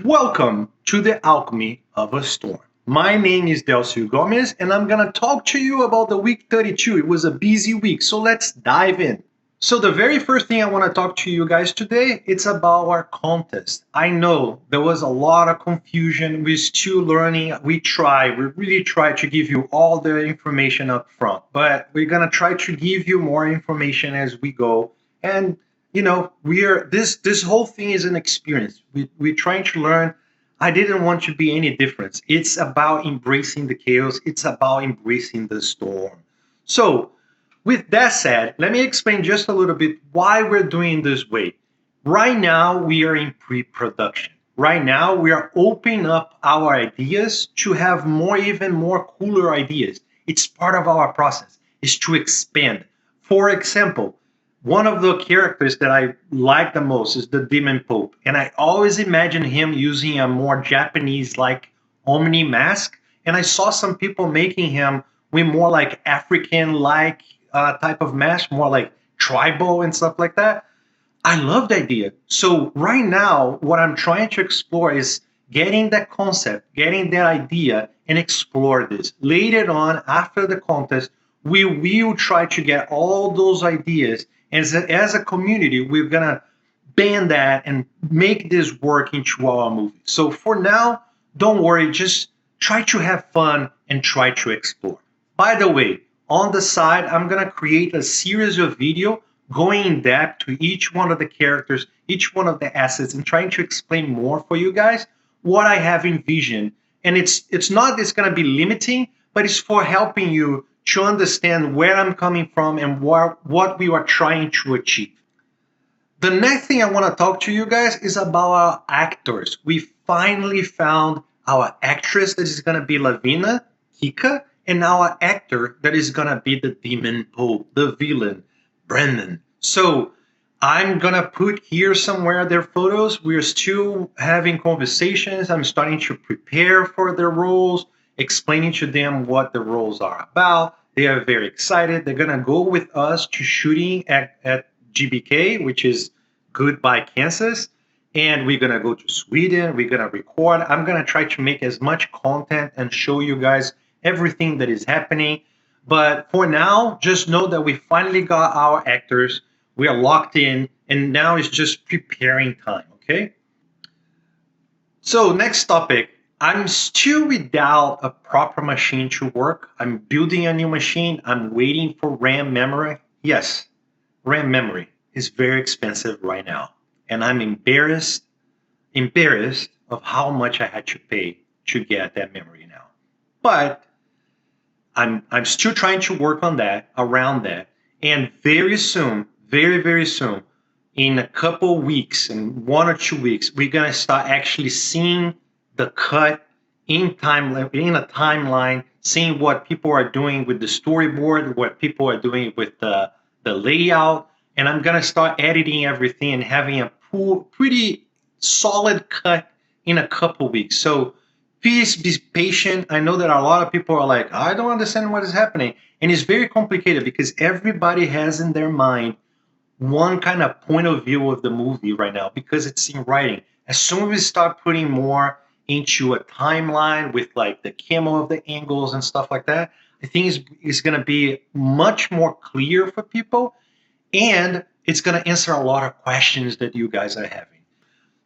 Welcome to the Alchemy of a Storm. My name is Delcio Gomez, and I'm going to talk to you about the week 32. It was a busy week, so let's dive in. So the very first thing I want to talk to you guys today, it's about our contest. I know there was a lot of confusion. We're still learning. We really try to give you all the information up front, but we're going to try to give you more information as we go. And we're this whole thing is an experience. We're trying to learn. I didn't want to be any difference. It's about embracing the chaos. It's about embracing the storm. So with that said, let me explain just a little bit why we're doing this way. Right now, we are in pre-production. Right now, we are opening up our ideas to have even more cooler ideas. It's part of our process, is to expand. For example, one of the characters that I like the most is the Demon Pope. And I always imagine him using a more Japanese-like Omni mask. And I saw some people making him with more like African-like type of mask, more like tribal and stuff like that. I love the idea. So right now, what I'm trying to explore is getting that concept, getting that idea, and explore this. Later on, after the contest, we will try to get all those ideas. And as a community, we're going to band that and make this work into our movie. So for now, don't worry, just try to have fun and try to explore. By the way, on the side, I'm going to create a series of video going in depth to each one of the characters, each one of the assets, and trying to explain more for you guys what I have envisioned. And it's not it's going to be limiting, but it's for helping you to understand where I'm coming from and what we are trying to achieve. The next thing I want to talk to you guys is about our actors. We finally found our actress that is going to be Lavina, Kika, and our actor that is going to be the Demon Pope, the villain, Brendan. So I'm going to put here somewhere their photos. We're still having conversations. I'm starting to prepare for their roles, explaining to them what the roles are about. They are very excited. They're going to go with us to shooting at GBK, which is Goodbye Kansas. And we're going to go to Sweden. We're going to record. I'm going to try to make as much content and show you guys everything that is happening. But for now, just know that we finally got our actors. We are locked in, and now it's just preparing time, okay? So next topic, I'm still without a proper machine to work. I'm building a new machine. I'm waiting for RAM memory. Yes, RAM memory is very expensive right now. And I'm embarrassed of how much I had to pay to get that memory now. But I'm still trying to work on that, around that. And very soon, very, very soon, in a couple weeks, in 1 or 2 weeks, we're going to start actually seeing the cut in a timeline, seeing what people are doing with the storyboard, what people are doing with the layout. And I'm going to start editing everything and having a pretty solid cut in a couple weeks. So please be patient. I know that a lot of people are like, I don't understand what is happening. And it's very complicated because everybody has in their mind one kind of point of view of the movie right now because it's in writing. As soon as we start putting more into a timeline with like the camo of the angles and stuff like that, I think it's going to be much more clear for people. And it's going to answer a lot of questions that you guys are having.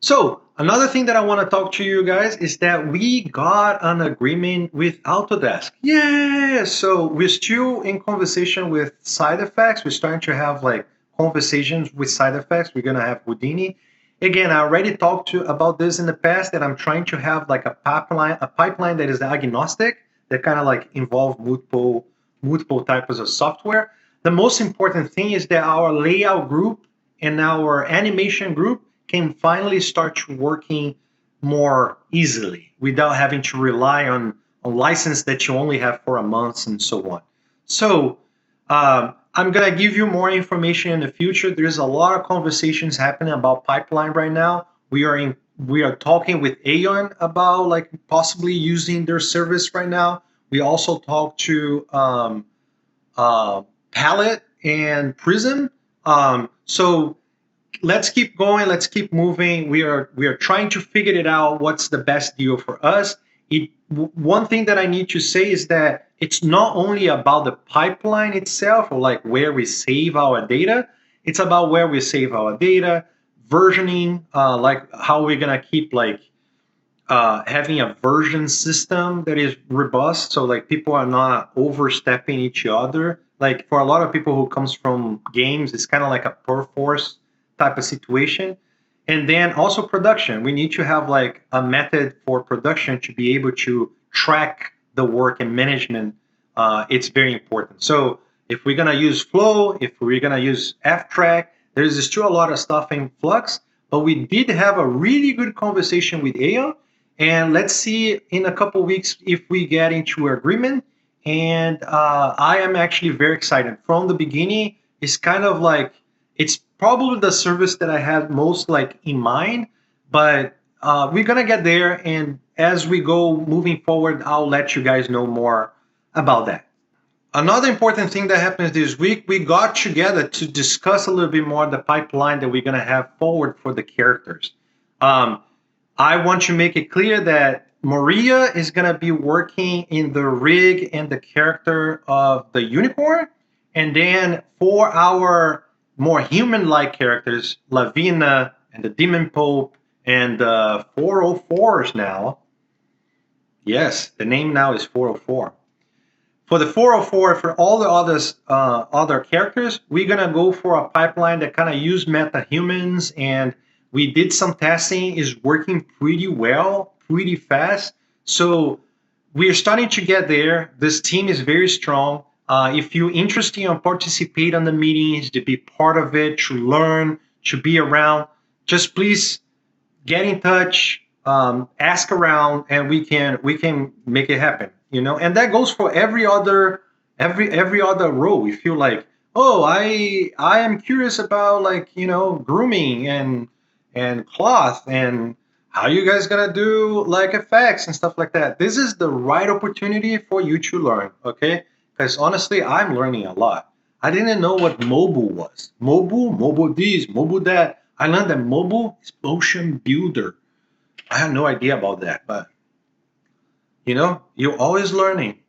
So another thing that I want to talk to you guys is that we got an agreement with Autodesk. Yeah, so we're still in conversation with SideFX. We're starting to have like conversations with SideFX. We're going to have Houdini. Again, I already talked about this in the past that I'm trying to have like a pipeline that is agnostic, that kind of like involve multiple types of software. The most important thing is that our layout group and our animation group can finally start working more easily without having to rely on a license that you only have for a month and so on. So I'm going to give you more information in the future. There's a lot of conversations happening about pipeline right now. We are talking with Aeon about like possibly using their service right now. We also talked to Palette and Prism. So let's keep going. Let's keep moving. We are trying to figure it out. What's the best deal for us? One thing that I need to say is that it's not only about the pipeline itself or like where we save our data. It's about where we save our data, versioning, like how we're gonna keep like having a version system that is robust, so like people are not overstepping each other. Like for a lot of people who comes from games, it's kind of like a perforce type of situation. And then also production, we need to have like a method for production to be able to track the work and management. It's very important. So if we're gonna use flow, if we're gonna use F-track, there's still a lot of stuff in flux. But we did have a really good conversation with Aya, and let's see in a couple weeks if we get into agreement. And I am actually very excited. From the beginning, it's kind of like it's probably the service that I had most like in mind, but we're gonna get there. And as we go moving forward, I'll let you guys know more about that. Another important thing that happens this week, we got together to discuss a little bit more the pipeline that we're going to have forward for the characters. I want to make it clear that Maria is going to be working in the rig and the character of the unicorn. And then for our more human-like characters, Lavina and the Demon Pope and the 404s now. Yes, the name now is 404. For the 404, for all the other characters, we're gonna go for a pipeline that kind of use Metahumans, and we did some testing. Is working pretty well, pretty fast. So we are starting to get there. This team is very strong. If you're interested in participate on the meetings, to be part of it, to learn, to be around, just please get in touch, ask around, and we can make it happen. And that goes for every other role. You feel like, oh, I am curious about like grooming and cloth and how you guys gonna do like effects and stuff like that. This is the right opportunity for you to learn, okay? Because honestly, I'm learning a lot. I didn't know what mobile was. Mobile this, mobile that. I learned that mobile is motion builder. I had no idea about that, but you're always learning.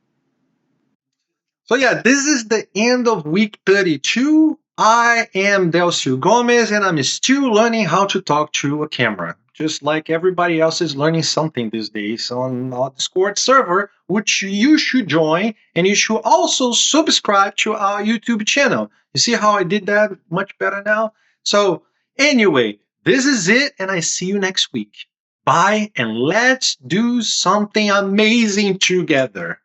So yeah, this is the end of week 32. I am Delcio Gomez, and I'm still learning how to talk to a camera, just like everybody else is learning something these days on our Discord server, which you should join, and you should also subscribe to our YouTube channel. You see how I did that much better now? So anyway, this is it, and I see you next week. Bye, and let's do something amazing together.